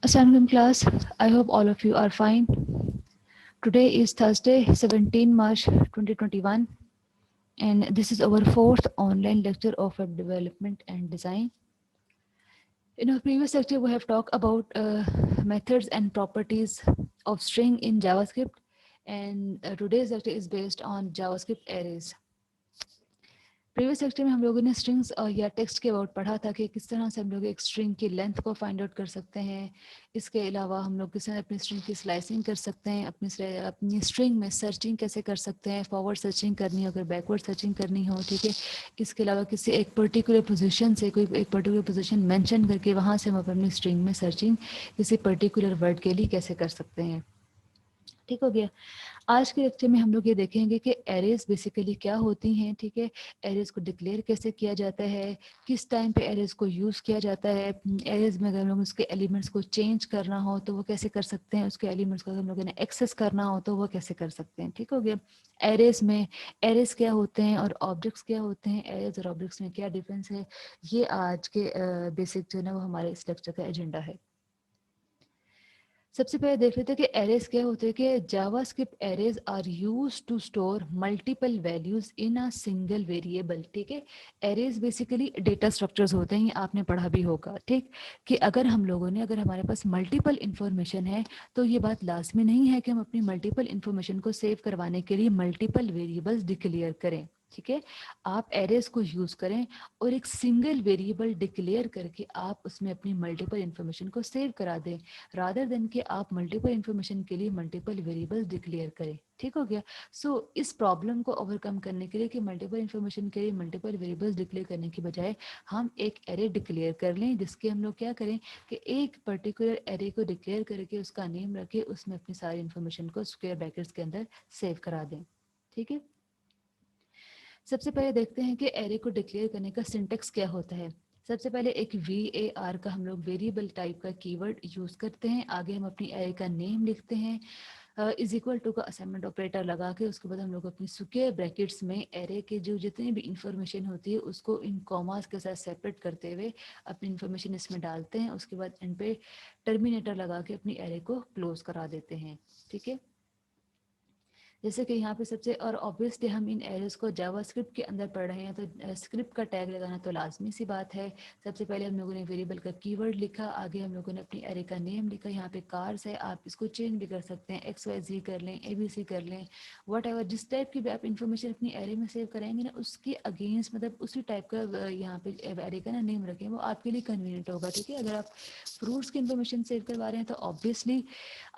Assalamualaikum class. I hope all of you are fine. Today is Thursday, 17 March 2021, and this is our fourth online lecture of web development and design. In our previous lecture, we have talked about methods and properties of string in JavaScript, and today's lecture is based on JavaScript arrays. Previous lecture में हम लोगों ने strings या text के about पढ़ा था कि किस तरह से हम लोग एक स्ट्रिंग की लेंथ को फाइंड आउट कर सकते हैं। इसके अलावा हम लोग किस तरह अपनी स्ट्रिंग की स्लाइसिंग कर सकते हैं, अपनी स्ट्रिंग में सर्चिंग कैसे कर सकते हैं, फॉरवर्ड सर्चिंग करनी हो, अगर बैकवर्ड सर्चिंग करनी हो, ठीक है। इसके अलावा किसी एक पर्टिकुलर पोजीशन से कोई एक पर्टिकुलर पोजीशन मेंशन करके वहाँ से हम अपनी स्ट्रिंग में सर्चिंग किसी पर्टिकुलर वर्ड के लिए कैसे कर सकते हैं। ठीक हो गया। आज के लेक्चर में हम लोग ये देखेंगे कि एरेज बेसिकली क्या होती हैं, ठीक है। एरेज को डिक्लेयर कैसे किया जाता है, किस टाइम पे एरेज को यूज़ किया जाता है, एरेज में अगर हम लोग उसके एलिमेंट्स को चेंज करना हो तो वो कैसे कर सकते हैं, उसके एलिमेंट्स को अगर हम लोगों ने एक्सेस करना हो तो वो कैसे कर सकते हैं। ठीक हो गया। एरेज में एरेज क्या होते हैं और ऑब्जेक्ट्स क्या होते हैं, एरेज और ऑब्जेक्ट्स में क्या डिफरेंस है, ये आज के बेसिक जो है ना वो हमारे इस लेक्चर का एजेंडा है। सबसे पहले देख लेते हैं कि एरेज क्या होते हैं। कि JavaScript arrays are used to store multiple values in a single variable. ठीक है। एरेज बेसिकली डेटा स्ट्रक्चर्स होते हैं, ये आपने पढ़ा भी होगा, ठीक। कि अगर हमारे पास मल्टीपल इंफॉर्मेशन है तो ये बात लाजमी नहीं है कि हम अपनी मल्टीपल इंफॉर्मेशन को सेव करवाने के लिए मल्टीपल वेरिएबल्स डिक्लेयर करें। ठीक है। आप एरेज को यूज करें और एक सिंगल वेरिएबल डिक्लेयर करके आप उसमें अपनी मल्टीपल इंफॉर्मेशन को सेव करा दें, रादर देन कि आप मल्टीपल इंफॉर्मेशन के लिए मल्टीपल वेरिएबल्स डिक्लेयर करें। ठीक हो गया। इस प्रॉब्लम को ओवरकम करने के लिए कि मल्टीपल इंफॉर्मेशन के लिए मल्टीपल वेरिएबल्स डिक्लेयर करने की बजाय हम एक एरे डिक्लेयर कर लें, जिसके हम लोग क्या करें कि एक पर्टिकुलर एरे को डिक्लेयर करके उसका नेम रखें, उसमें अपनी सारी इंफॉर्मेशन को स्क्वायर ब्रैकेट्स के अंदर सेव करा दें। ठीक है। सबसे पहले देखते हैं कि एरे को डिक्लेयर करने का सिंटेक्स क्या होता है। सबसे पहले एक var का हम लोग वेरिएबल टाइप का कीवर्ड यूज करते हैं। आगे हम अपनी एरे का नेम लिखते हैं, इज इक्वल टू का असाइनमेंट ऑपरेटर लगा के उसके बाद हम लोग अपनी स्क्वायर ब्रैकेट्स में एरे के जो जितनी भी इंफॉर्मेशन होती है उसको इन कॉमास के साथ सेपरेट करते हुए अपनी इंफॉर्मेशन इसमें डालते हैं। उसके बाद इन पे टर्मिनेटर लगा के अपनी एरे को क्लोज करा देते हैं। ठीक है। जैसे कि यहाँ पे सबसे और ऑब्वियसली हम इन एरर्स को जावास्क्रिप्ट के अंदर पढ़ रहे हैं तो स्क्रिप्ट का टैग लगाना तो लाजमी सी बात है। सबसे पहले हम लोगों ने वेरिएबल का कीवर्ड लिखा, आगे हम लोगों ने अपनी एरे का नेम लिखा। यहाँ पे कार्स है, आप इसको चेंज भी कर सकते हैं, XYZ कर लें, ABC कर लें, वट एवर जिस टाइप की भी आप इन्फॉर्मेशन अपनी एरे में सेव कराएंगे ना उसके अगेंस्ट मतलब उसी टाइप का यहाँ पे एरे का ना नेम रखें, वो आपके लिए कन्वीनियंट होगा। ठीक है। अगर आप फ्रूट्स की इन्फॉर्मेशन सेव करवा रहे हैं तो ऑब्वियसली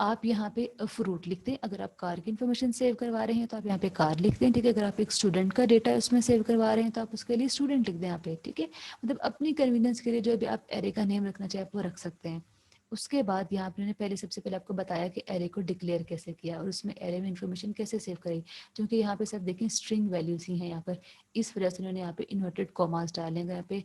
आप यहाँ पे फ्रूट लिखते हैं। अगर आप कार की इन्फॉर्मेशन सेव करवा रहे हैं तो आप यहाँ पे कार लिखते हैं। ठीक है। अगर आप एक स्टूडेंट का डेटा उसमें सेव करवा रहे हैं तो आप उसके लिए स्टूडेंट लिख दें यहाँ पे। ठीक है। मतलब अपनी कन्वीनियंस के लिए जो भी आप एरे का नेम रखना चाहे आप वो रख सकते हैं। उसके बाद यहाँ पे मैंने पहले सबसे पहले आपको बताया कि एरे को डिक्लेयर कैसे किया और उसमें एरे में इन्फॉर्मेशन कैसे सेव करी, क्योंकि यहाँ पे सब देखें स्ट्रिंग वैल्यूज ही हैं यहाँ पर, इस वजह से उन्होंने यहाँ पे इन्वर्टेड कॉमास डाले। अगर यहाँ पे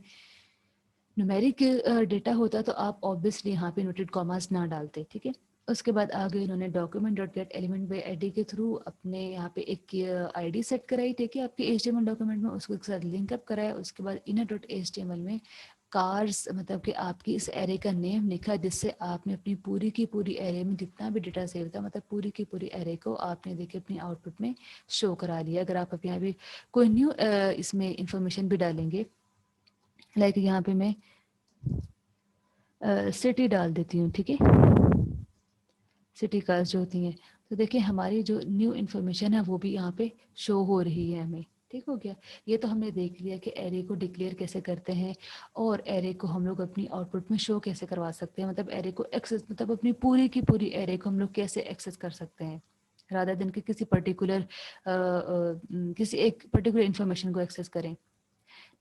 न्यूमेरिक डेटा होता तो आप ऑब्वियसली यहाँ पे इन्वर्टेड कॉमास ना डालते। ठीक है। उसके बाद आगे इन्होंने document dot get element by ID के थ्रू अपने यहाँ पे एक आईडी सेट कराई, ठीक है, आपके एचटीएमएल डॉक्यूमेंट में, उसको एक साथ लिंकअप कराया। उसके बाद इनर डॉट एचटीएमएल में कार्स मतलब कि आपकी इस एरे का नेम लिखा, जिससे आपने अपनी पूरी की पूरी एरे में जितना भी डेटा सेव था मतलब पूरी की पूरी एरे को आपने देखिए अपनी आउटपुट में शो करा लिया। अगर आप यहाँ पे कोई न्यू इसमें इंफॉर्मेशन भी डालेंगे, लाइक यहाँ पे मैं सिटी डाल देती हूँ, ठीक है, सिटी कार्स जो होती हैं, तो देखिए हमारी जो न्यू इन्फॉर्मेशन है वो भी यहाँ पे शो हो रही है हमें। ठीक हो गया। ये तो हमने देख लिया कि एरे को डिक्लेयर कैसे करते हैं और एरे को हम लोग अपनी आउटपुट में शो कैसे करवा सकते हैं, मतलब एरे को एक्सेस मतलब अपनी पूरी की पूरी एरे को हम लोग कैसे एक्सेस कर सकते हैं रादर दिन के किसी पर्टिकुलर किसी एक पर्टिकुलर इन्फॉर्मेशन को एक्सेस करें।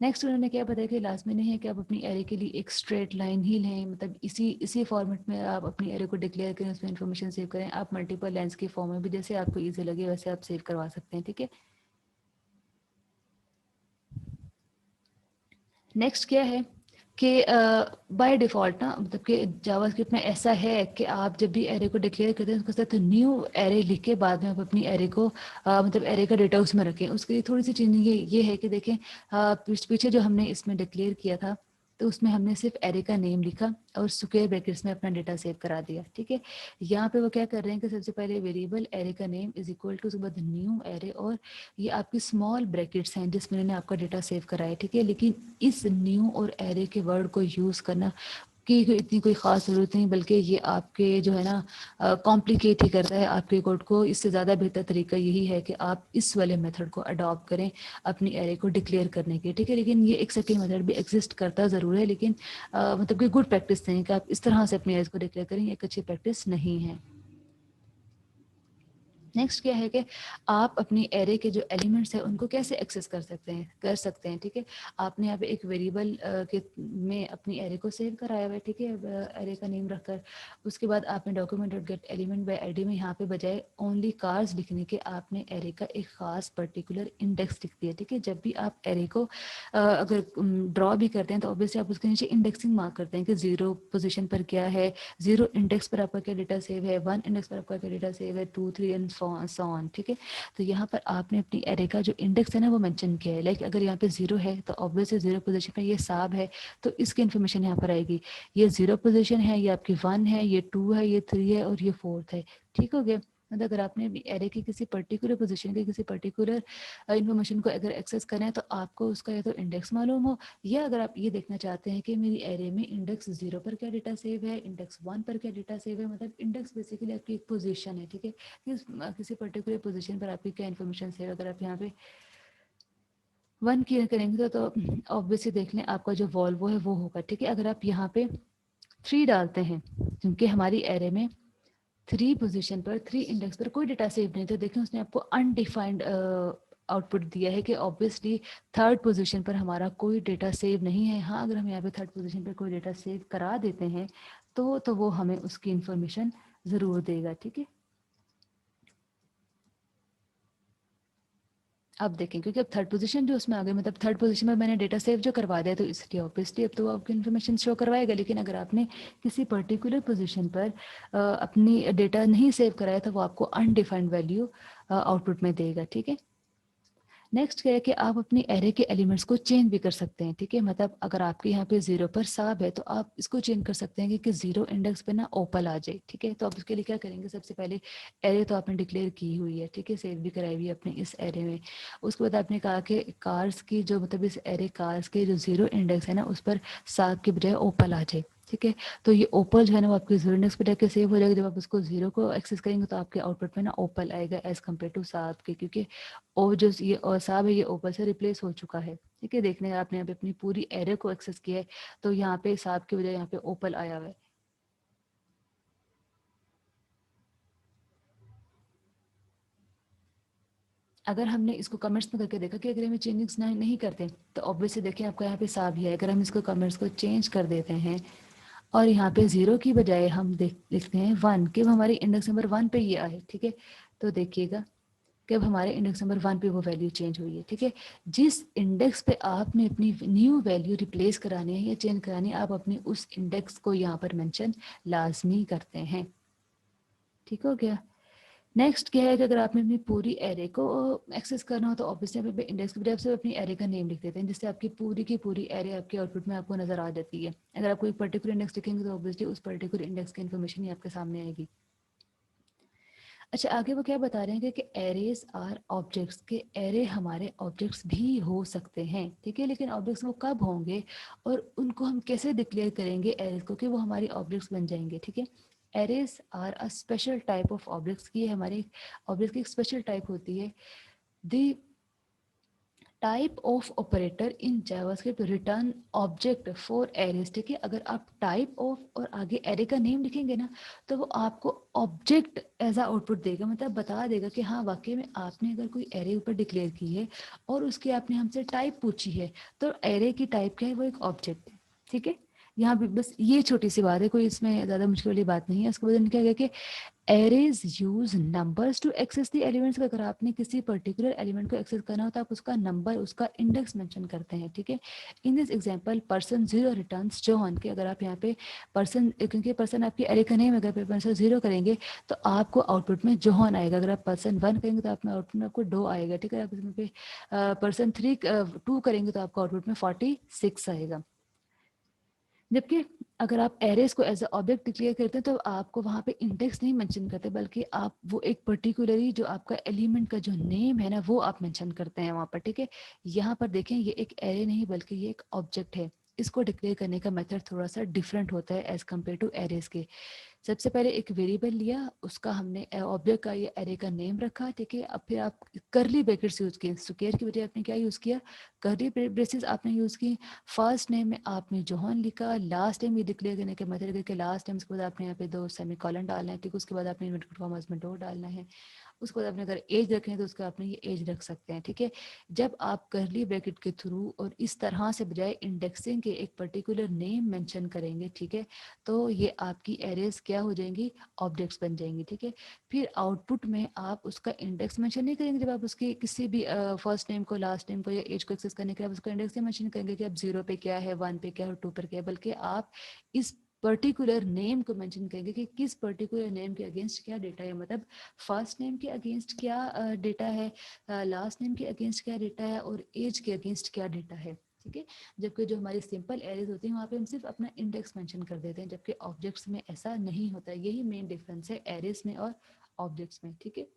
नेक्स्ट उन्होंने क्या बताया कि लाजमी नहीं है कि आप अपनी एरे के लिए एक स्ट्रेट लाइन ही लें, मतलब इसी इसी फॉर्मेट में आप अपनी एरे को डिक्लेयर करें, उसमें इन्फॉर्मेशन सेव करें। आप मल्टीपल लाइन्स के फॉर्म में भी जैसे आपको ईजी लगे वैसे आप सेव करवा सकते हैं। ठीक है। नेक्स्ट क्या है कि बाय डिफ़ॉल्ट ना मतलब कि जावास्क्रिप्ट में ऐसा है कि आप जब भी एरे को डिक्लेयर करते हैं उसके साथ न्यू एरे लिख के बाद में आप अपनी एरे को मतलब एरे का डेटा उसमें रखें। उसके लिए थोड़ी सी चेंजिंग ये है कि देखें पीछे जो हमने इसमें डिक्लेयर किया था तो उसमें हमने सिर्फ एरे का नेम लिखा और स्क्वायर ब्रैकेट्स में अपना डेटा सेव करा दिया, ठीक है। यहाँ पे वो क्या कर रहे हैं कि सबसे पहले वेरिएबल एरे का नेम इज इक्वल टू, उसके बाद न्यू एरे, और ये आपकी स्मॉल ब्रैकेट्स हैं जिसमें इन्होंने आपका डेटा सेव करा है, ठीक है। लेकिन इस न्यू और एरे के वर्ड को यूज़ करना की इतनी कोई ख़ास ज़रूरत नहीं, बल्कि ये आपके जो है ना कॉम्प्लिकेट ही करता है आपके कोड को। इससे ज़्यादा बेहतर तरीका यही है कि आप इस वाले मेथड को अडॉप्ट करें अपनी एरे को डिक्लेयर करने के, ठीक है। लेकिन ये एक सेकेंड मेथड भी एग्जिस्ट करता ज़रूर है, लेकिन मतलब कि गुड प्रैक्टिस नहीं है कि आप इस तरह से अपनी एरे को डिक्लेयर करें, एक अच्छी प्रैक्टिस नहीं है। नेक्स्ट क्या है कि आप अपनी एरे के जो एलिमेंट्स हैं उनको कैसे एक्सेस कर सकते हैं, ठीक है। आपने यहाँ पे एक वेरिएबल के में अपनी एरे को सेव कराया हुआ है, ठीक है, एरे का नेम रखकर। उसके बाद आपने document dot get element by ID में यहाँ पे बजाय ओनली कार्स लिखने के आपने एरे का एक खास पर्टिकुलर इंडेक्स लिख दिया, ठीक है। जब भी आप एरे को अगर ड्रॉ भी करते हैं तो ऑब्वियसली आप उसके नीचे इंडेक्सिंग मार्क करते हैं कि 0 पोजिशन पर क्या है, 0 इंडेक्स पर आपका क्या डेटा सेव है, 1 इंडेक्स पर आपका क्या डेटा सेव है, 2 3 एंड सो ऑन, ठीक है। तो यहाँ पर आपने अपनी एरे का जो इंडेक्स है ना वो मेंशन किया है। लाइक अगर यहाँ पे 0 है तो ऑब्वियसली 0 पोजीशन पे ये साब है, तो इसकी इन्फॉर्मेशन यहाँ पर आएगी। ये 0 पोजीशन है, ये आपकी 1 है, ये 2 है, ये 3 है और ये 4 है, ठीक हो गया। मतलब अगर आपने एरे की किसी पर्टिकुलर पोजीशन के किसी पर्टिकुलर इन्फॉर्मेशन को अगर एक्सेस करना है तो आपको उसका या तो इंडेक्स मालूम हो, या अगर आप ये देखना चाहते हैं कि मेरी एरे में इंडेक्स 0 पर क्या डेटा सेव है, इंडेक्स 1 पर क्या डेटा सेव है, मतलब इंडेक्स बेसिकली आपकी एक पोजीशन है, ठीक है। किसी पर्टिकुलर पोजीशन पर आपकी क्या इन्फॉर्मेशन सेव, अगर आप यहाँ पे 1 की करेंगे तो ऑब्वियसली देख लें आपका जो वॉल्वो है वो होगा, ठीक है। अगर आप यहाँ पे 3 डालते हैं, क्योंकि हमारी एरे में 3 पोजीशन पर 3 इंडेक्स पर कोई डेटा सेव नहीं, तो देखें उसने आपको अनडिफाइंड आउटपुट दिया है कि ऑब्वियसली थर्ड पोजीशन पर हमारा कोई डेटा सेव नहीं है। हाँ, अगर हम यहाँ पे थर्ड पोजीशन पर कोई डेटा सेव करा देते हैं तो वो हमें उसकी इंफॉर्मेशन ज़रूर देगा, ठीक है। अब देखें, क्योंकि अब थर्ड पोजीशन जो उसमें आ गई, मतलब थर्ड पोजीशन में मैंने डेटा सेव जो करवा दिया, तो इसलिए ऑब्वियसली अब तो आपकी इन्फॉर्मेशन शो करवाएगा। लेकिन अगर आपने किसी पर्टिकुलर पोजीशन पर अपनी डेटा नहीं सेव कराया तो वो आपको अनडिफाइंड वैल्यू आउटपुट में देगा, ठीक है। नेक्स्ट क्या है कि आप अपनी एरे के एलिमेंट्स को चेंज भी कर सकते हैं, ठीक है। मतलब अगर आपके यहाँ पे 0 पर साब है तो आप इसको चेंज कर सकते हैं कि 0 इंडेक्स पे ना ओपल आ जाए, ठीक है। तो आप उसके लिए क्या करेंगे, सबसे पहले एरे तो आपने डिक्लेयर की हुई है, ठीक है, सेव भी कराई हुई है अपने इस एरे में। उसके बाद आपने कहा कि कार्स की जो मतलब इस एरे कार्स के जो 0 इंडेक्स है ना उस पर साब के बजाय ओपल आ जाए, ठीक है। तो ये ओपल जो है ना वो आपके 0 इंडेक्स पर जाके सेव हो जाएगा। जब आप उसको 0 को एक्सेस करेंगे तो आपके आउटपुट में ना ओपल आएगा एज कम्पेयर टू साब के, क्योंकि और जो ये साब है ये ओपल से रिप्लेस हो चुका है, ठीक है। देखने आपने यहाँ पे अपनी पूरी एरे को एक्सेस किया है तो यहाँ पे साब की बजाय यहाँ पे ओपल आया हुआ है। अगर हमने इसको कमेंट्स में करके देखा कि अगर हमें चेंजेस नहीं करते तो ऑब्वियसली देखिए आपका यहाँ पे साब ही है। अगर हम इसको कमेंट्स को चेंज कर देते हैं और यहाँ पे 0 की बजाय हम लिखते हैं 1, कि हमारी इंडेक्स नंबर 1 पे ये आए, ठीक है। तो देखिएगा कि अब हमारे इंडेक्स नंबर 1 पे वो वैल्यू चेंज हुई है, ठीक है। जिस इंडेक्स पे आपने अपनी न्यू वैल्यू रिप्लेस करानी है या चेंज करानी है, आप अपनी उस इंडेक्स को यहाँ पर मेंशन लाजमी करते हैं, ठीक हो गया। नेक्स्ट क्या है कि अगर आपने अपनी पूरी एरे को एक्सेस करना हो तो ऑब्वियसली आप इंडेक्स की बजाय आप सिर्फ अपनी एरे का नेम लिख देते हैं, जिससे आपकी पूरी की पूरी एरे आपके आउटपुट में आपको नजर आ जाती है। अगर आप कोई पर्टिकुलर इंडेक्स लिखेंगे तो ऑब्वियसली उस पर्टिकुलर इंडेक्स की इन्फॉर्मेशन ही आपके सामने आएगी। अच्छा, आगे वो क्या बता रहे हैं कि एरेज आर ऑब्जेक्ट्स, के एरे हमारे ऑब्जेक्ट्स भी हो सकते हैं, ठीक है। लेकिन ऑब्जेक्ट्स वो कब होंगे और उनको हम कैसे डिक्लेयर करेंगे एरेज को कि वो हमारी ऑब्जेक्ट्स बन जाएंगे, ठीक है। Arrays are a special type of objects की हमारी ऑब्जेक्ट की एक स्पेशल टाइप होती है। The type of operator in JavaScript return object for arrays, ठीक है। अगर आप टाइप ऑफ और आगे एरे का नेम लिखेंगे ना तो वो आपको ऑब्जेक्ट एज आ आउटपुट देगा, मतलब बता देगा कि हाँ वाकई में आपने अगर कोई एरे ऊपर डिक्लेयर की है और उसकी आपने हमसे टाइप पूछी है तो एरे की टाइप क्या है, वो एक ऑब्जेक्ट है, ठीक है। यहाँ भी बस ये छोटी सी बात है, कोई इसमें ज्यादा मुश्किल वाली बात नहीं है। उसके बाद क्या कि arrays use numbers to access the elements, अगर आपने किसी पर्टिकुलर एलिमेंट को एक्सेस करना हो तो आप उसका नंबर, उसका इंडेक्स मेंशन करते हैं, ठीक है। In this example person 0 returns John, के अगर आप यहाँ पे पर्सन, क्योंकि पर्सन आपकी एरे का नेम, अगर पर्सन 0 करेंगे तो आपको आउटपुट में जॉन आएगा। अगर आप पर्सन 1 करेंगे तो आपने आउटपुट में आपको डो आएगा, ठीक है। आप इसमें पे पर्सन 2 करेंगे तो आपको आउटपुट में 46 आएगा। जबकि अगर आप एरेज को एज अ ऑब्जेक्ट डिक्लेयर करते हैं तो आपको वहाँ पे इंडेक्स नहीं मेंशन करते, बल्कि आप वो एक पर्टिकुलरली जो आपका एलिमेंट का जो नेम है ना वो आप मेंशन करते हैं वहाँ पर, ठीक है। यहाँ पर देखें ये एक एरे नहीं बल्कि ये एक ऑब्जेक्ट है। इसको डिक्लेयर करने का मेथड थोड़ा सा डिफरेंट होता है एज कम्पेयर टू एरेज के। सबसे पहले एक वेरिएबल लिया, उसका हमने ऑब्जेक्ट का ये एरे का नेम रखा, ठीक है। अब फिर आप करली ब्रैकेट्स यूज किए, स्क्वायर की वजह आपने क्या यूज किया, करली ब्रेसेस आपने यूज की। फर्स्ट नेम में आपने जोहन लिखा, लास्ट नेम ये डिक्लेयर करने के मेथड करके लास्ट नेम, उसके बाद आपने यहाँ पे 2 सेमीकोलन डालना है, ठीक है। उसके बाद आपने इनवर्टेड कॉमास में 2 डालना है। उसके बाद आपने अगर एज रखें तो उसका आपने ये एज रख सकते हैं, ठीक है। जब आप करली ब्रैकेट के थ्रू और इस तरह से बजाय इंडेक्सिंग के एक पर्टिकुलर नेम मेंशन करेंगे, ठीक है, तो ये आपकी एरेज क्या हो जाएंगी, ऑब्जेक्ट्स बन जाएंगी, ठीक है। फिर आउटपुट में आप उसका इंडेक्स मेंशन नहीं करेंगे। जब आप उसके किसी भी फर्स्ट नेम को, लास्ट नेम को या एज को एक्सेस करने के लिए आप उसका इंडेक्स नहीं मेंशन करेंगे कि अब 0 पे क्या है, 1 पे क्या है, 2 पर क्या है, बल्कि आप इस पर्टिकुलर नेम को मेंशन करेंगे कि किस पर्टिकुलर नेम के अगेंस्ट क्या डेटा है। मतलब फर्स्ट नेम के अगेंस्ट क्या डेटा है, लास्ट नेम के अगेंस्ट क्या डेटा है, और एज के अगेंस्ट क्या डेटा है, ठीक है। जबकि जो हमारी सिंपल एरेज होती हैं वहाँ पे हम सिर्फ अपना इंडेक्स मेंशन कर देते हैं, जबकि ऑब्जेक्ट्स में ऐसा नहीं होता है। यही मेन डिफरेंस है एरेज में और ऑब्जेक्ट्स में, ठीक है।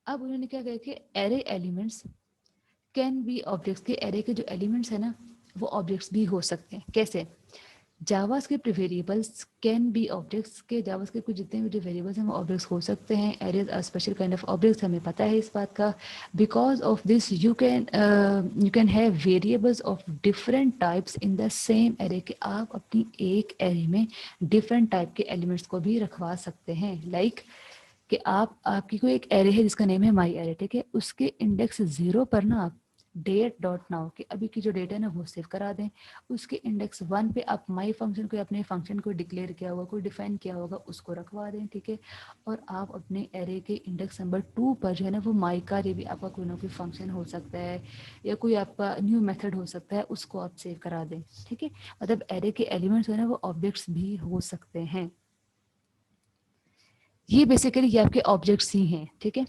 अब उन्होंने क्या कहा कि array elements can be objects, के एरे के जो एलिमेंट्स है ना वो ऑब्जेक्ट्स भी हो सकते हैं। कैसे, JavaScript variables can be objects, के जावास्क्रिप्ट के जितने भी जो वेरिएबल्स हैं वो ऑब्जेक्ट्स हो सकते हैं। Arrays are special kind of objects, हमें पता है इस बात का। Because of this you can have variables of different types in the same array, के आप अपनी एक एरे में डिफरेंट टाइप के एलिमेंट्स को भी रखवा सकते हैं। लाइक कि आपकी कोई एक एरे है जिसका नेम है माई एरे, ठीक है। उसके इंडेक्स 0 पर ना आप डेट डॉट नाउ के अभी की जो डेटा है ना वो सेव करा दें। उसके इंडेक्स 1 पे आप माई फंक्शन को, अपने फंक्शन को डिक्लेयर किया होगा, कोई डिफाइन किया होगा, उसको रखवा दें, ठीक है। और आप अपने एरे के इंडेक्स नंबर 2 पर जो है ना वो माई का ये भी आपका कोई ना कोई फंक्शन हो सकता है या कोई आपका न्यू मेथड हो सकता है, उसको आप सेव करा दें, ठीक है। मतलब एरे के एलिमेंट्स जो है ना वो ऑब्जेक्ट्स भी हो सकते हैं। ये बेसिकली ये आपके ऑब्जेक्ट्स ही हैं, ठीक है।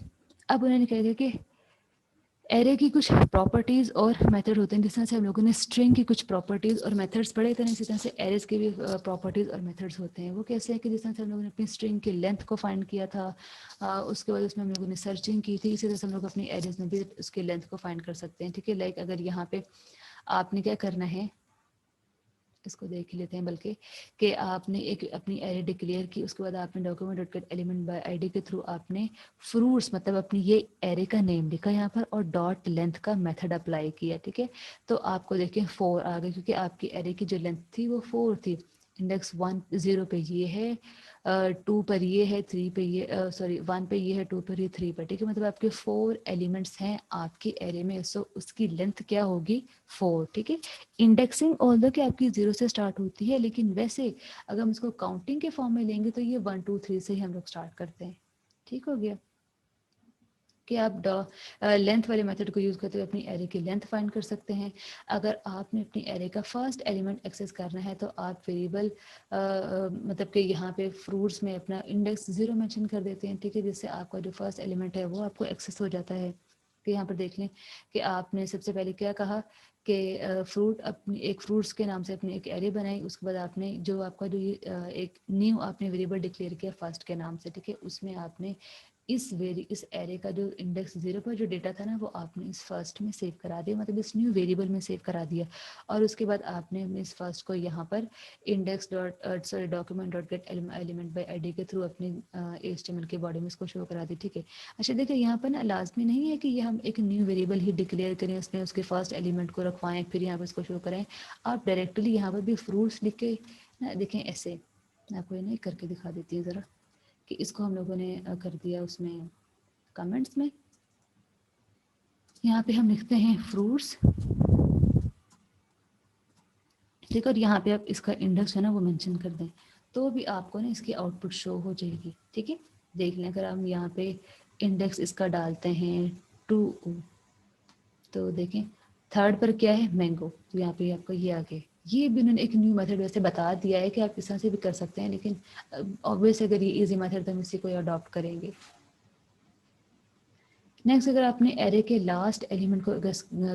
अब उन्होंने कहा कि एरे की कुछ प्रॉपर्टीज और मेथड होते हैं। जिस तरह से हम लोगों ने स्ट्रिंग की कुछ प्रॉपर्टीज और मेथड्स पढ़े थे, इसी तरह से एरेज के भी प्रॉपर्टीज और मेथड्स होते हैं। वो कैसे है कि जिस तरह से हम लोगों ने अपनी स्ट्रिंग की लेंथ को फाइंड किया था, उसके बाद उसमें हम लोगों ने सर्चिंग की थी, इसी तरह से हम लोग अपनी एरेज में भी उसकी लेंथ को फाइंड कर सकते हैं, ठीक है। लाइक अगर यहाँ पे आपने क्या करना है, इसको देख लेते हैं बल्कि, कि आपने एक अपनी एरे डिक्लेयर की, उसके बाद आपने document dot get element by ID के थ्रू आपने फ्रूट्स मतलब अपनी ये एरे का नेम लिखा यहाँ पर और डॉट लेंथ का मेथड अप्लाई किया, ठीक है। तो आपको देखिए 4 आ गए, क्योंकि आपकी एरे की जो लेंथ थी वो 4 थी। इंडेक्स 1 0 पे ये है, 2 पर ये है, 3 पे ये, सॉरी 1 पे ये है, 2 पर ये, 3 पर, ठीक है। मतलब आपके 4 एलिमेंट्स हैं आपके एरे में, सो उसकी लेंथ क्या होगी, 4, ठीक है। इंडेक्सिंग ऑल्दो कि आपकी 0 से स्टार्ट होती है, लेकिन वैसे अगर हम इसको काउंटिंग के फॉर्म में लेंगे तो ये 1 2 3 से ही हम लोग स्टार्ट करते हैं, ठीक हो गया। कि आप लेंथ वाले मेथड को यूज़ करते हुए अपनी एरे की लेंथ फाइंड कर सकते हैं। अगर आपने अपनी एरे का फर्स्ट एलिमेंट एक्सेस करना है तो आप वेरिएबल मतलब कि यहाँ पे फ्रूट्स में अपना इंडेक्स 0 मेंशन कर देते हैं, ठीक है, जिससे आपका जो फर्स्ट एलिमेंट है वो आपको एक्सेस हो जाता है। कि यहाँ पर देख लें कि आपने सबसे पहले क्या कहा कि फ्रूट, अपनी एक फ्रूट्स के नाम से अपनी एक एरे बनाई। उसके बाद आपने जो आपका जो एक न्यू आपने वेरिएबल डिक्लेयर किया फर्स्ट के नाम से, ठीक है, उसमें आपने इस एरे का जो इंडेक्स 0 पर जो डेटा था ना वो आपने इस फर्स्ट में सेव करा दिया, मतलब इस न्यू वेरिएबल में सेव करा दिया। और उसके बाद आपने इस फर्स्ट को यहाँ पर index dot sorry document dot get element by ID के थ्रू अपनी HTML के बॉडी में इसको शो करा दी, ठीक है। अच्छा देखिए यहाँ पर ना लाजमी नहीं है कि ये हम एक न्यू वेरिएबल ही डिक्लेयर करें, उसमें उसके फर्स्ट एलिमेंट को रखवाएं फिर यहाँ पर इसको शो करें। आप डायरेक्टली यहाँ पर भी फ्रूट्स लिख के ना देखें ऐसे, मैं आपको ये नहीं करके दिखा देती हूँ ज़रा, कि इसको हम लोगों ने कर दिया उसमें कमेंट्स में। यहाँ पे हम लिखते हैं फ्रूट्स, ठीक है, और यहाँ पे आप इसका इंडेक्स है ना वो मेंशन कर दें, तो भी आपको ना इसकी आउटपुट शो हो जाएगी, ठीक है। देख लें अगर हम यहाँ पे इंडेक्स इसका डालते हैं 2, तो देखें थर्ड पर क्या है, मैंगो, तो यहाँ पे आपको ये आ गया। ये भी उन्होंने एक न्यू मेथड वैसे बता दिया है कि आप इस तरह से भी कर सकते हैं, लेकिन ऑब्वियस अगर ये इजी मेथड तो हम इसी को अडॉप्ट करेंगे। नेक्स्ट अगर आपने एरे के लास्ट एलिमेंट को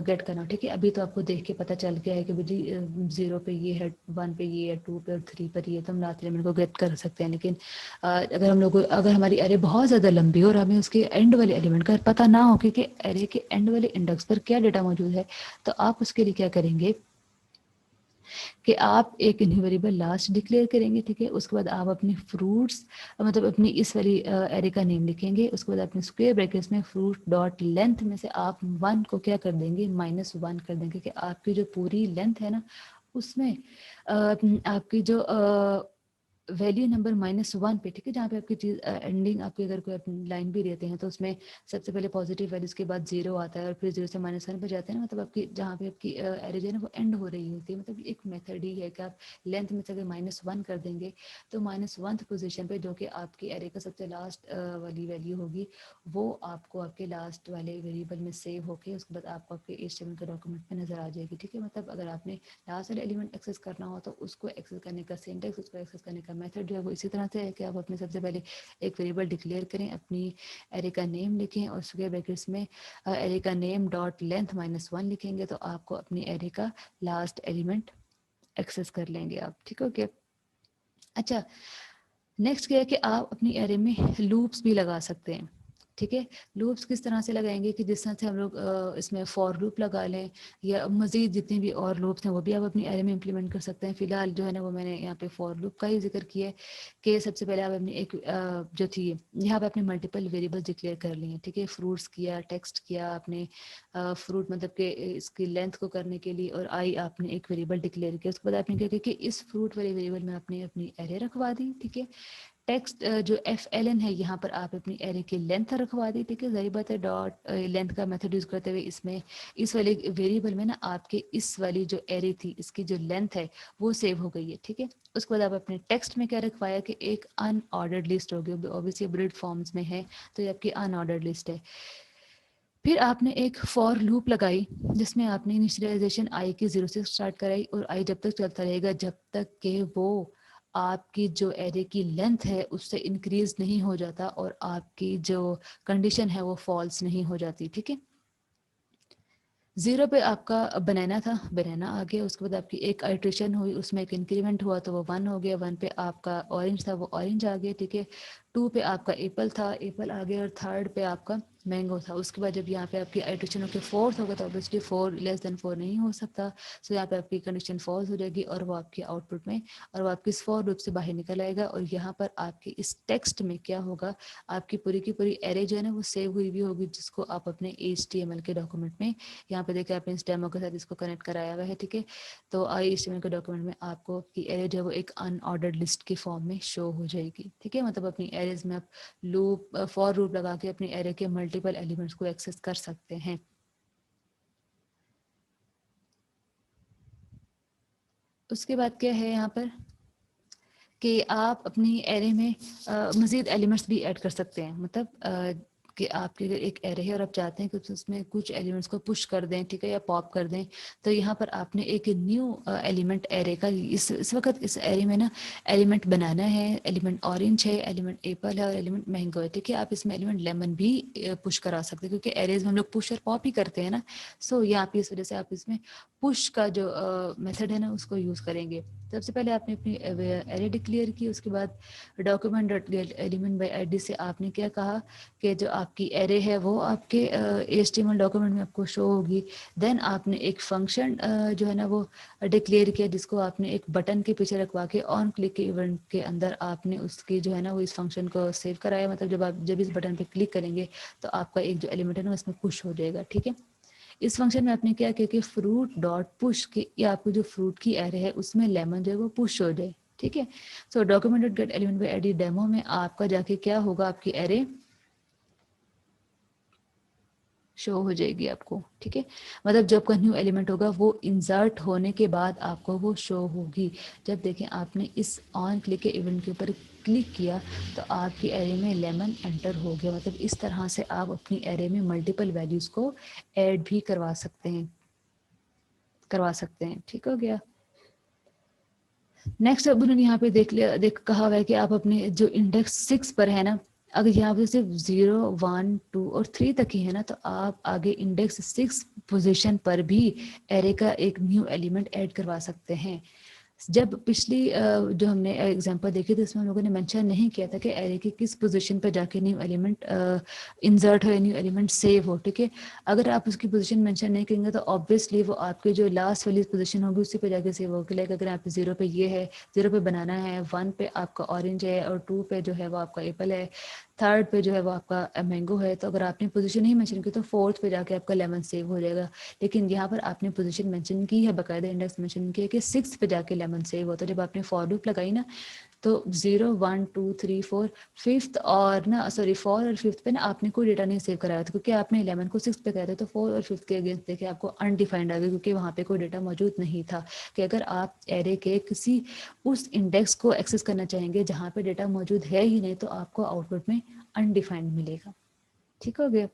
गेट करना, ठीक है, अभी तो आपको देख के पता चल गया है कि भाई 0 पे ये है, 1 पे ये है, 2 पे और 3 पर ये, तो हम लास्ट एलिमेंट को गेट कर सकते हैं। लेकिन अगर हमारी एरे बहुत ज़्यादा लंबी हो और हमें उसके एंड वाले एलिमेंट का पता ना हो कि एरे के एंड वाले इंडेक्स पर क्या डेटा मौजूद है, तो आप उसके लिए क्या करेंगे कि आप एक वेरिएबल लास्ट डिक्लेयर करेंगे, ठीक है। उसके बाद आप अपनी फ्रूट्स, मतलब अपनी इस वाली एरे का नेम लिखेंगे। उसके बाद अपने स्क्वायर ब्रैकेट्स में फ्रूट डॉट लेंथ में से आप 1 को क्या कर देंगे, -1 कर देंगे, कि आपकी जो पूरी लेंथ है ना उसमें आपकी जो वैल्यू नंबर -1 पे, ठीक है, जहाँ पे आपकी चीज एंडिंग, आपकी अगर कोई अपनी लाइन भी देते हैं तो उसमें सबसे पहले पॉजिटिव वैल्यूज के बाद 0 आता है और फिर 0 से -1 पे जाते हैं ना, मतलब आपकी जहाँ पे आपकी एरे जो है ना वो एंड हो रही होती है। मतलब एक मेथड ही है कि आप लेंथ में से अगर -1 कर देंगे तो -1 पोजिशन पे जो कि आपकी एरे का सबसे लास्ट वाली वैल्यू होगी, वो आपको आपके लास्ट वाले वेरिएबल में सेव होके उसके बाद आपको आपके HTML के डॉक्यूमेंट में नजर आ जाएगी, ठीक है। मतलब अगर आपने लास्ट वाले एलिमेंट एक्सेस करना हो तो उसको एक्सेस करने का सिंटेक्स, उसको एक्सेस करने का मेथड जो है वो इसी तरह से है कि आप अपने सबसे पहले एक वेरिएबल डिक्लेयर करें, अपनी एरे का नेम लिखें और उसके ब्रैकेट्स में एरे का नेम डॉट लेंथ -1 लिखेंगे, तो आपको अपनी एरे का लास्ट एलिमेंट एक्सेस कर लेंगे आप, ठीक है। अच्छा, नेक्स्ट क्या है कि आप अपनी एरे में लूप्स भी लगा सकते हैं, ठीक है। लूप्स किस तरह से लगाएंगे कि जिस तरह से हम लोग इसमें फॉर लूप लगा लें या मजीद जितने भी और लूप्स हैं वो भी आप अपनी एरे में इंप्लीमेंट कर सकते हैं। फिलहाल जो है ना वो मैंने यहाँ पे फॉर लूप का ही जिक्र किया है कि सबसे पहले आप अपनी एक जो थी यहाँ पे आपने मल्टीपल वेरिएबल डिक्लेयर कर लिए, ठीक है। फ्रूट्स किया, टेक्स्ट किया आपने, फ्रूट मतलब कि इसकी लेंथ को करने के लिए, और आई आपने एक वेरिएबल डिक्लेयर किया। उसके बाद आपने क्या किया कि इस फ्रूट वाले वेरिएबल में आपने अपनी एरे रखवा दी, ठीक है। टेक्स्ट जो FLN है यहाँ पर आप अपनी एरे की लेंथ रखवा दी, ठीक है। जाहिर बात है डॉट लेंथ का मेथड यूज करते हुए इसमें इस वाले वेरिएबल में ना आपके इस वाली जो एरे थी इसकी जो लेंथ है वो सेव हो गई है, ठीक है। उसके बाद आप अपने टेक्स्ट में क्या रखवाया कि एक अनऑर्डर्ड लिस्ट होगी, ऑब्वियसली ब्रिड फॉर्म्स में है तो ये आपकी अनऑर्डर्ड लिस्ट है। फिर आपने एक फॉर लूप लगाई जिसमें आपने इनिशियलाइजेशन आई की 0 से स्टार्ट कराई और आई जब तक चलता रहेगा जब तक कि वो आपकी जो एरे की लेंथ है उससे इंक्रीज नहीं हो जाता और आपकी जो कंडीशन है वो फॉल्स नहीं हो जाती, ठीक है। 0 पे आपका बनाना था, बनाना आ गया। उसके बाद आपकी एक आइट्रेशन हुई, उसमें एक इंक्रीमेंट हुआ तो वो 1 हो गया। 1 पे आपका ऑरेंज था, वो ऑरेंज आ गया, ठीक है। 2 पे आपका एप्पल था, एप्पल आ गया। और 3rd पे आपका मैंगो था। उसके बाद जब यहाँ पे आपकी आइट्रेशन होकर 4th होगा तो ऑब्वियसली 4 लेस देन 4 नहीं हो सकता, सो यहाँ पे आपकी कंडीशन फॉल्स हो जाएगी और वो आपके आउटपुट में, और वो आपकी इस फॉर लूप से बाहर निकल आएगा। और यहाँ पर आपके इस टेक्स्ट में क्या होगा, आपकी पूरी की पूरी एरे जो है ना वो सेव हुई भी होगी, जिसको आप अपने HTML के डॉक्यूमेंट में, यहाँ पे देखिए आपने इस डेमो के साथ इसको कनेक्ट कराया हुआ है, ठीक है। तो HTML के डॉक्यूमेंट में आपको आपकी एरे जो है वो एक अनऑर्डर्ड लिस्ट के फॉर्म में शो हो जाएगी, ठीक है। मतलब अपनी एरेज में आप लूप, फॉर लूप लगा के अपनी एरे के मल्टीपल एलिमेंट्स को एक्सेस कर सकते हैं। उसके बाद क्या है यहाँ पर कि आप अपनी एरे में मज़ीद एलिमेंट्स भी ऐड कर सकते हैं। मतलब कि आपके अगर एक एरे है और आप चाहते हैं कि उसमें कुछ एलिमेंट्स को पुश कर दें, ठीक है, या पॉप कर दें, तो यहाँ पर आपने एक न्यू एलिमेंट एरे का इस वक्त इस एरे में ना एलिमेंट बनाना है। एलिमेंट ऑरेंज है, एलिमेंट एप्पल है और एलिमेंट मैंगो है, ठीक है। आप इसमें एलिमेंट लेमन भी पुश करा सकते हैं क्योंकि एरेज में हम लोग पुश और पॉप ही करते हैं ना। सो यहाँ पे इस वजह से आप इसमें पुश का जो मेथड है ना उसको यूज़ करेंगे। सबसे पहले आपने अपनी एरे डिक्लेयर की, उसके बाद document dot get element by ID से आपने क्या कहा कि जो आपकी एरे है वो आपके HTML डॉक्यूमेंट में आपको शो होगी। देन आपने एक फंक्शन जो है ना वो डिक्लेयर किया जिसको आपने एक बटन के पीछे रखवा के ऑन क्लिक के इवेंट के अंदर आपने उसकी जो है ना वो इस फंक्शन को सेव कराया। मतलब जब इस बटन पे क्लिक करेंगे तो आपका एक जो एलिमेंट है ना उसमें पुश हो जाएगा, ठीक है। इस फंक्शन में आपने क्या किया कि फ्रूट डॉट पुश के, या आपको जो फ्रूट की एरे है उसमें लेमन जो है वो पुश हो जाए, ठीक है। So document dot get element by ID demo में आपका जाके क्या होगा, आपकी एरे शो हो जाएगी आपको, ठीक है। मतलब जब का न्यू एलिमेंट होगा वो इंसर्ट होने के बाद आपको वो शो होगी। जब देखें आपने इस ऑन क्लिक के इवेंट के ऊपर क्लिक किया तो आपकी एरे में लेमन एंटर हो गया। मतलब इस तरह से आप अपनी एरे में मल्टीपल वैल्यूज को ऐड भी करवा सकते हैं, ठीक हो गया। नेक्स्ट अब उन्होंने यहाँ पे देख लिया, देख कहा हुआ है कि आप अपने जो इंडेक्स 6 पर है ना अगर यहाँ पे सिर्फ 0, 1, 2 और 3 तक ही है ना, तो आप आगे इंडेक्स 6 पोजीशन पर भी एरे का एक न्यू एलिमेंट ऐड करवा सकते हैं। जब पिछली जो हमने एग्जांपल देखी थी उसमें हम लोगों ने मेंशन नहीं किया था कि एरे की किस पोजीशन पर जाके न्यू एलिमेंट इंसर्ट हो या न्यू एलिमेंट सेव हो, ठीक है। अगर आप उसकी पोजीशन मेंशन नहीं करेंगे तो ऑब्वियसली वो आपके जो लास्ट वाली पोजीशन होगी उसी पे जाके सेव होगी। लाइक अगर आप 0 पे ये है, 0 पे बनाना है, 1 पे आपका ऑरेंज है और 2 पे जो है वो आपका एप्पल है, 3rd पे जो है वो आपका मैंगो है। तो अगर आपने पोजीशन नहीं मेंशन की तो 4th पे जाके आपका लेमन सेव हो जाएगा। लेकिन यहाँ पर आपने पोजीशन मेंशन की है, बाकायदा इंडेक्स मेंशन किया कि 6 पे जाके लेमन सेव होता है। जब आपने फॉर लूप लगाई ना तो 0, 1, 2, 3, 4 5th और ना सॉरी 4 और 5th पे ना आपने कोई डेटा नहीं सेव कराया था क्योंकि आपने 11 को 6 पे कराया था। तो 4 और 5th के अगेंस्ट देखे आपको अनडिफाइंड आ गया क्योंकि वहाँ पे कोई डेटा मौजूद नहीं था। कि अगर आप एरे के किसी उस इंडेक्स को एक्सेस करना चाहेंगे जहाँ पे डेटा मौजूद है ही नहीं तो आपको आउटपुट में अनडिफाइंड मिलेगा। ठीक हो गया।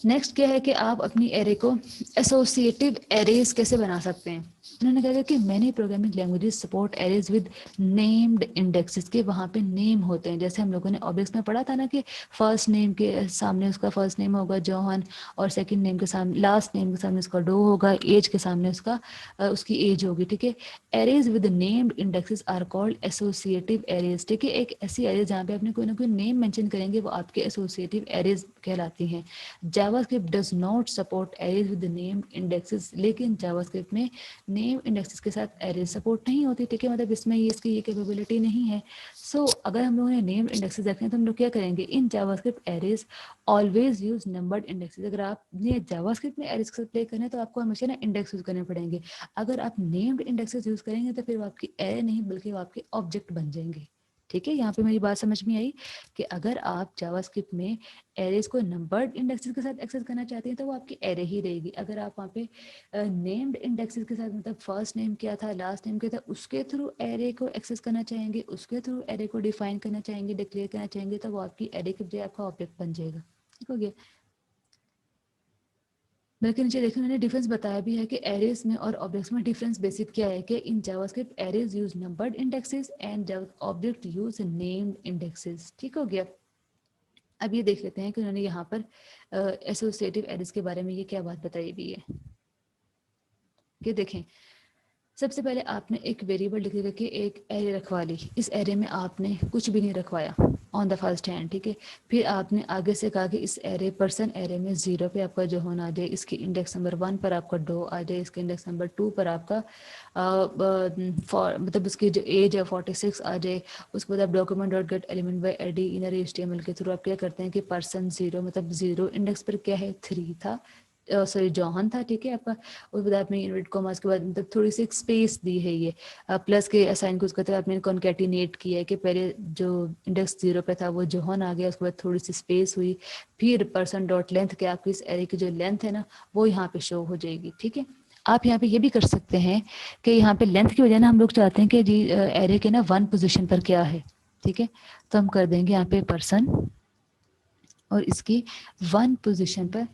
नेक्स्ट क्या है कि आप अपनी एरे को एसोसिएटिव एरेज कैसे बना सकते हैं। उन्होंने कहा कि many programming languages support arrays with named indexes के वहाँ पे नेम होते हैं। जैसे हम लोगों ने ऑब्जेक्ट्स में पढ़ा था ना कि फर्स्ट नेम के सामने उसका फर्स्ट नेम होगा जॉन और सेकंड नेम के सामने लास्ट नेम के सामने उसका डो होगा, एज के सामने उसका उसकी एज होगी, ठीक है। Arrays with named indexes are called associative arrays, ठीक है। एक ऐसी एरेज जहाँ पे आपने कोई ना कोई नेम मेंशन करेंगे वो आपके एसोसिएटिव एरेज कहलाती हैं। JavaScript does not support arrays with name indexes, लेकिन जावास्क्रिप्ट में नेम इंडेक्सेस के साथ एरेज सपोर्ट नहीं होती, ठीक है। मतलब इसमें ये इसकी ये कैपेबिलिटी नहीं है। सो अगर हम लोगों ने नेम इंडेक्सेस देखने हैं तो हम लोग क्या करेंगे, in JavaScript arrays always use numbered indexes. अगर आपने जावास्क्रिप्ट में एरेज के साथ प्ले करना है तो आपको हमेशा ना इंडेक्स यूज करने पड़ेंगे। अगर आप नेम्ड इंडेक्सेस यूज करेंगे तो फिर वो आपकी एरे नहीं बल्कि वो आपके ऑब्जेक्ट बन जाएंगे, ठीक है। यहाँ पे मेरी बात समझ में आई कि अगर आप जावास्क्रिप्ट में एरेज को नंबर्ड इंडेक्सेस के साथ एक्सेस करना चाहते हैं तो वो आपकी एरे ही रहेगी। अगर आप वहाँ पे नेम्ड इंडेक्सेस के साथ मतलब फर्स्ट नेम क्या था, लास्ट नेम क्या था, उसके थ्रू एरे को एक्सेस करना चाहेंगे, उसके थ्रू एरे को डिफाइन करना चाहेंगे, डिक्लेयर करना चाहेंगे, तो वो आपकी एरे के बजाय आपका ऑब्जेक्ट बन जाएगा। ठीक हो गया। बल्कि नीचे देखिए उन्होंने डिफरेंस बताया भी है कि एरेज में और ऑब्जेक्ट्स में डिफरेंस बेसिक क्या है कि in JavaScript arrays use numbered indexes and object use named indexes. ठीक हो गया। अब ये देख लेते हैं कि उन्होंने यहाँ पर एसोसिएटिव एरेज के बारे में ये क्या बात बताई हुई है। कि देखें सबसे पहले आपने एक वेरिएबल डिक्लेयर करके एक एरे रखवा ली। इस एरे में आपने कुछ भी नहीं रखवाया ऑन द फर्स्ट हैंड, ठीक है। फिर आपने आगे से कहा कि इस एरे पर्सन एरे में 0 पे आपका जो होना आ जाए, इसके इंडेक्स नंबर 1 पर आपका डो आ जाए, इसके इंडेक्स नंबर 2 पर आपका मतलब उसकी जो एज है 46 आ जाए। उसके बाद आप document dot get element by ID inner HTML के थ्रू आप क्या करते हैं कि पर्सन 0 मतलब 0 इंडेक्स पर क्या है 3 था, सॉरी जॉहन था, ठीक है आपका। उसके बाद आपने इनवर्ट कॉमास के बाद मतलब थोड़ी सी एक स्पेस दी है ये प्लस के असाइन को, उसके बाद आपने कॉन्केटिनेट किया है कि पहले जो इंडेक्स 0 पे था वो जॉहन आ गया, उसके बाद थोड़ी सी स्पेस हुई, फिर पर्सन डॉट लेंथ के आपकी इस एरे की जो लेंथ है ना वो यहाँ पे शो हो जाएगी, ठीक है। आप यहाँ पे ये भी कर सकते हैं कि यहाँ पे लेंथ की वजह ना हम लोग चाहते हैं कि जी एरे के ना 1 पोजिशन पर क्या है, ठीक है। तो हम कर देंगे यहाँ पे पर्सन और इसकी 1 पोजिशन पर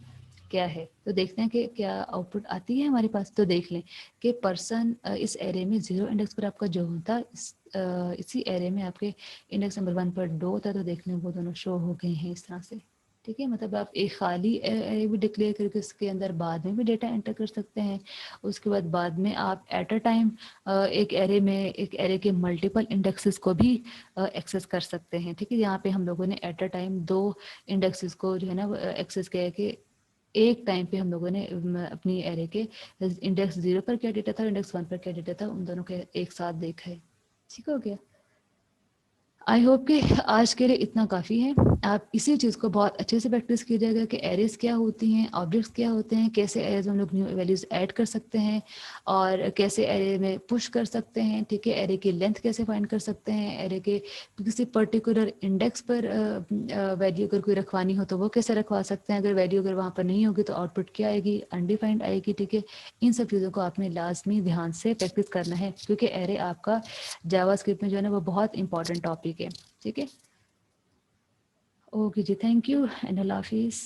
क्या है। तो देखते हैं कि क्या आउटपुट आती है हमारे पास। तो देख लें कि पर्सन इस एरे में 0 इंडेक्स पर आपका जो होता इसी एरे में आपके इंडेक्स नंबर 1 पर 2 होता। तो देख लें वो दोनों शो हो गए हैं इस तरह से, ठीक है। मतलब आप एक खाली एरे भी डिक्लेयर करके उसके अंदर बाद में भी डेटा एंटर कर सकते हैं। उसके बाद में आप एट अ टाइम एक एरे में एक एरे के मल्टीपल इंडेक्सेस को भी एक्सेस कर सकते हैं, ठीक है। यहाँ पे हम लोगों ने एट अ टाइम 2 इंडेक्सेस को जो है ना एक्सेस किया है कि एक टाइम पे हम लोगों ने अपनी एरे के इंडेक्स 0 पर क्या डेटा था, इंडेक्स 1 पर क्या डेटा था, उन दोनों के एक साथ देखा है। ठीक हो गया। आई होप कि आज के लिए इतना काफ़ी है। आप इसी चीज़ को बहुत अच्छे से प्रैक्टिस कीजिएगा कि एरेज क्या होती हैं, ऑब्जेक्ट्स क्या होते हैं, कैसे एरेज हम लोग न्यू वैल्यूज़ ऐड कर सकते हैं और कैसे एरे में पुश कर सकते हैं, ठीक है। एरे की लेंथ कैसे फाइंड कर सकते हैं, एरे के किसी पर्टिकुलर इंडेक्स पर वैल्यू अगर कोई रखवानी हो तो वो कैसे रखवा सकते हैं, अगर वैल्यू अगर वहाँ पर नहीं होगी तो आउटपुट क्या आएगी, अनडिफाइंड आएगी, ठीक है। इन सब चीज़ों को आपने लाजमी ध्यान से प्रैक्टिस करना है क्योंकि एरे आपका जावास्क्रिप्ट में जो है ना वो बहुत इंपॉर्टेंट टॉपिक है, ठीक है। ओके जी, थैंक यू एंड अल्लाह हाफिज़।